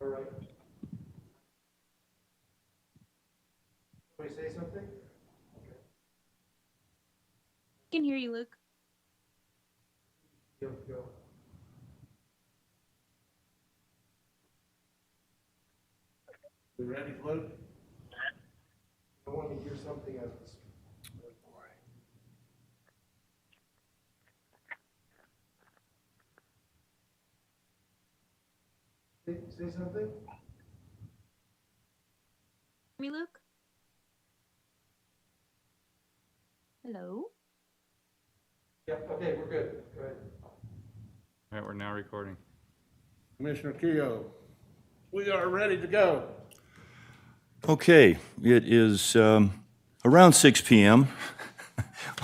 All right. Can we say something? Can hear you, Luke. Go. We ready, Luke? I want to hear something as this. Say something? Me, Luke? Hello? Yeah, okay, we're good. Go ahead. All right, we're now recording. Commissioner Keough, we are ready to go. Okay, it is around 6 p.m.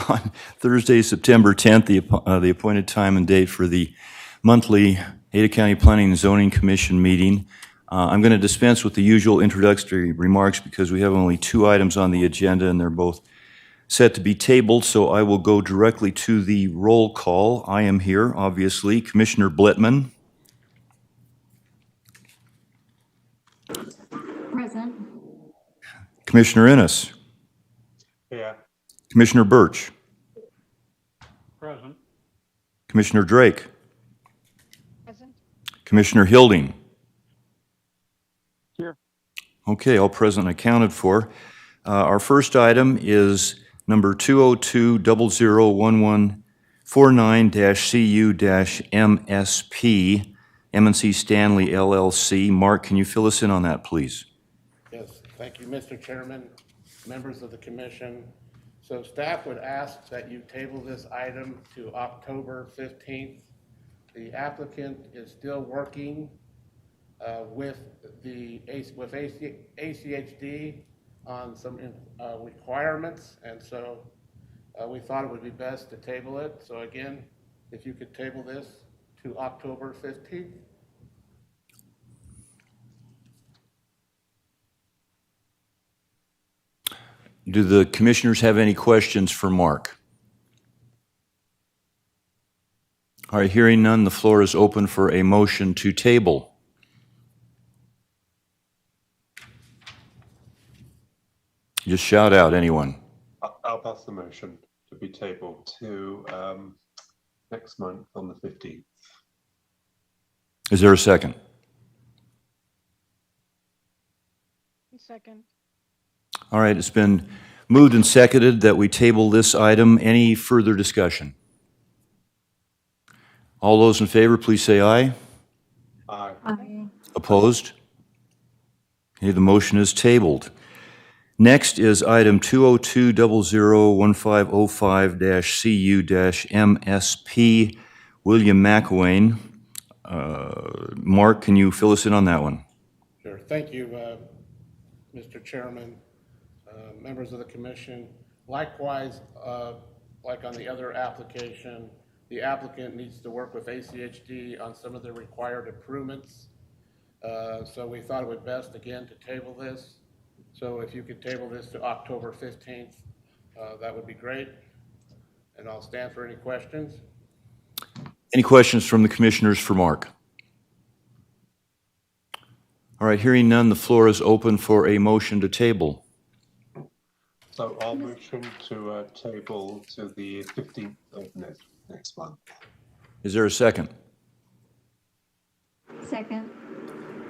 on Thursday, September 10th, the appointed time and date for the monthly Ada County Planning and Zoning Commission meeting. I'm going to dispense with the usual introductory remarks because we have only two items on the agenda and they're both set to be tabled, so I will go directly to the roll call. I am here, obviously. Commissioner Blittman. Present. Commissioner Innes. Yeah. Commissioner Birch. Present. Commissioner Drake. Present. Commissioner Hilding. Here. Okay, all present and accounted for. Our first item is number 202-001149-CU-MSP, M&C Stanley LLC. Mark, can you fill us in on that, please? Yes, thank you, Mr. Chairman, members of the commission. So staff would ask that you table this item to October 15th. The applicant is still working with ACHD on some requirements, and so we thought it would be best to table it. So again, if you could table this to October 15th. Do the commissioners have any questions for Mark? All right, hearing none, the floor is open for a motion to table. Just shout out, anyone. I'll pass the motion to be tabled to next month on the 15th. Is there a second? Second. All right, it's been moved and seconded that we table this item. Any further discussion? All those in favor, please say aye. Aye. Aye. Opposed? Okay, the motion is tabled. Next is item 202-001505-CU-MSP, William McElwain. Mark, can you fill us in on that one? Sure, thank you, Mr. Chairman, members of the commission. Likewise, like on the other application, the applicant needs to work with ACHD on some of the required improvements. So we thought it would best, again, to table this. So if you could table this to October 15th, that would be great. And I'll stand for any questions. Any questions from the commissioners for Mark? All right, hearing none, the floor is open for a motion to table. So I'll motion to table to the 15th of next month. Is there a second? Second.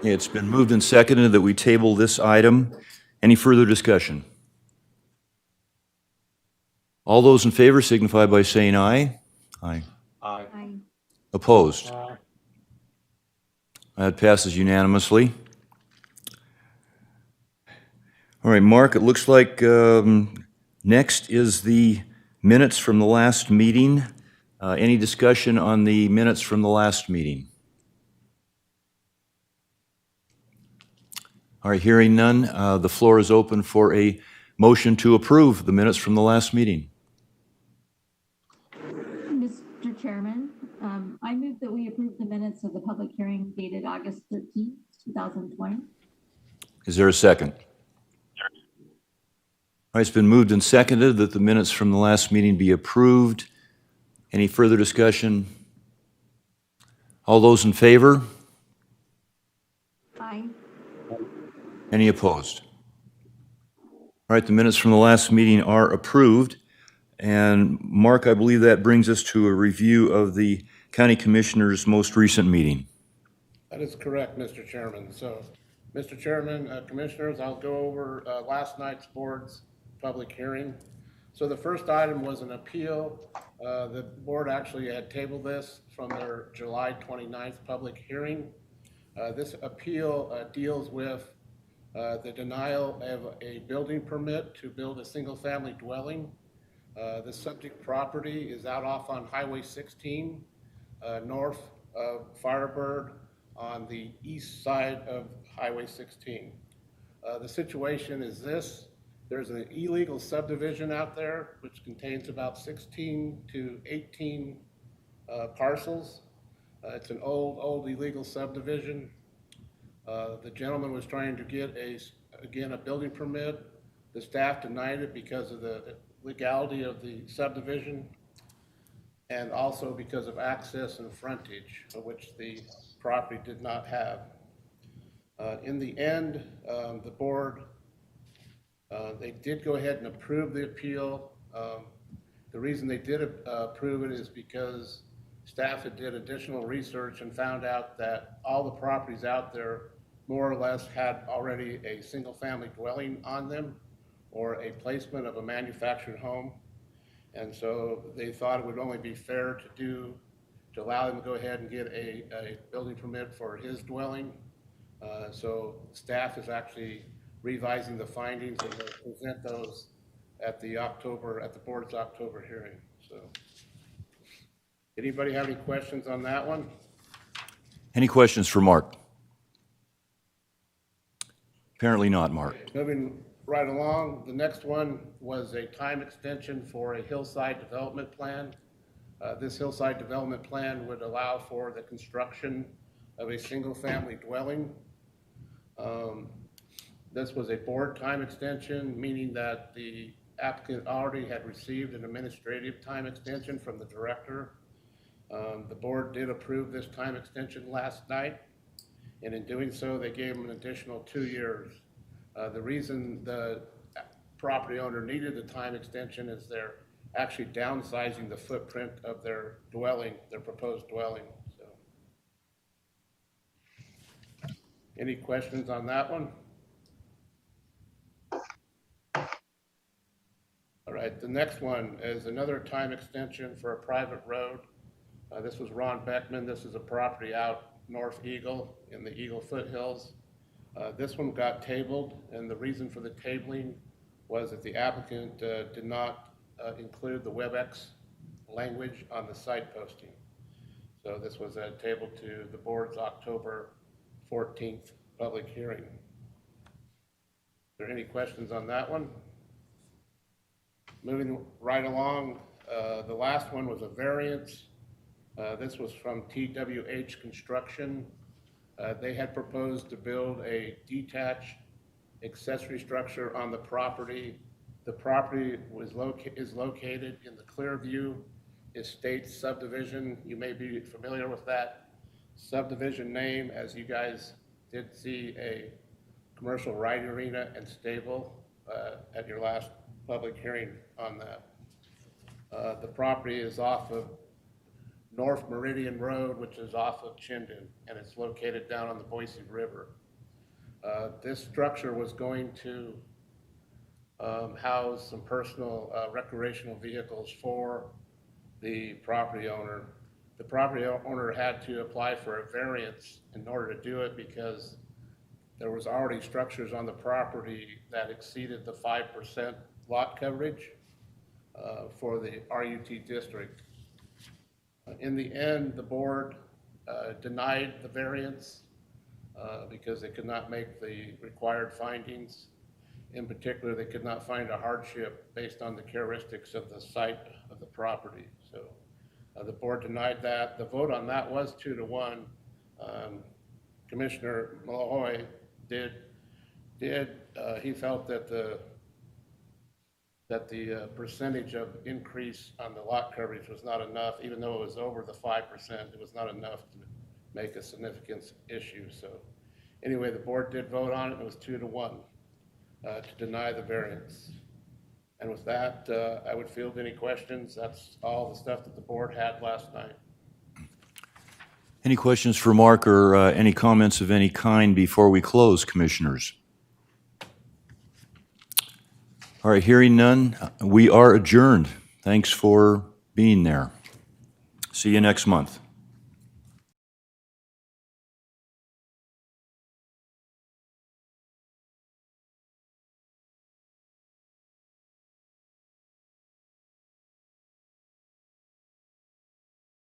It's been moved and seconded that we table this item. Any further discussion? All those in favor signify by saying aye. Aye. Aye. Aye. Opposed? That passes unanimously. All right, Mark, it looks like next is the minutes from the last meeting. Any discussion on the minutes from the last meeting? All right, hearing none, the floor is open for a motion to approve the minutes from the last meeting. Mr. Chairman, I move that we approve the minutes of the public hearing dated August 13th, 2020. Is there a second? All right, it's been moved and seconded that the minutes from the last meeting be approved. Any further discussion? All those in favor? Aye. Any opposed? All right, the minutes from the last meeting are approved. And Mark, I believe that brings us to a review of the county commissioner's most recent meeting. That is correct, Mr. Chairman. So, Mr. Chairman, Commissioners, I'll go over last night's board's public hearing. So the first item was an appeal. The board actually had tabled this from their July 29th public hearing. This appeal deals with the denial of a building permit to build a single-family dwelling. The subject property is out off on Highway 16, north of Firebird, on the east side of Highway 16. The situation is this: there's an illegal subdivision out there which contains about 16 to 18 parcels. It's an old illegal subdivision. The gentleman was trying to get a building permit. The staff denied it because of the legality of the subdivision and also because of access and frontage, which the property did not have. In the end, the board, they did go ahead and approve the appeal. The reason they did approve it is because staff had did additional research and found out that all the properties out there more or less had already a single-family dwelling on them or a placement of a manufactured home. And so they thought it would only be fair to allow them to go ahead and get a building permit for his dwelling. So staff is actually revising the findings and will present those at the board's October hearing. So, anybody have any questions on that one? Any questions for Mark? Apparently not, Mark. Moving right along, the next one was a time extension for a hillside development plan. This hillside development plan would allow for the construction of a single-family dwelling. This was a board time extension, meaning that the applicant already had received an administrative time extension from the director. The board did approve this time extension last night, and in doing so, they gave them an additional 2 years. The reason the property owner needed the time extension is they're actually downsizing the footprint of their dwelling, their proposed dwelling. So, any questions on that one? All right, the next one is another time extension for a private road. This was Ron Beckman. This is a property out North Eagle in the Eagle foothills. This one got tabled, and the reason for the tabling was that the applicant did not include the WebEx language on the site posting. So this was tabled to the board's October 14th public hearing. Are there any questions on that one? Moving right along, the last one was a variance. This was from TWH Construction. They had proposed to build a detached accessory structure on the property. The property is located in the Clearview Estates subdivision. You may be familiar with that subdivision name, as you guys did see a commercial riding arena and stable at your last public hearing on that. The property is off of North Meridian Road, which is off of Chinden, and it's located down on the Boise River. This structure was going to house some personal recreational vehicles for the property owner. The property owner had to apply for a variance in order to do it because there was already structures on the property that exceeded the 5% lot coverage for the RUT district. In the end, the board denied the variance because they could not make the required findings. In particular, they could not find a hardship based on the characteristics of the site of the property. So the board denied that. The vote on that was 2-1. Commissioner Malloy he felt that the percentage of increase on the lot coverage was not enough, even though it was over the 5%, it was not enough to make a significant issue. So Anyway, the board did vote on it, and it was 2-1 to deny the variance. And with that, I would field any questions. That's all the stuff that the board had last night. Any questions for Mark or any comments of any kind before we close, commissioners? All right, hearing none, we are adjourned. Thanks for being there. See you next month.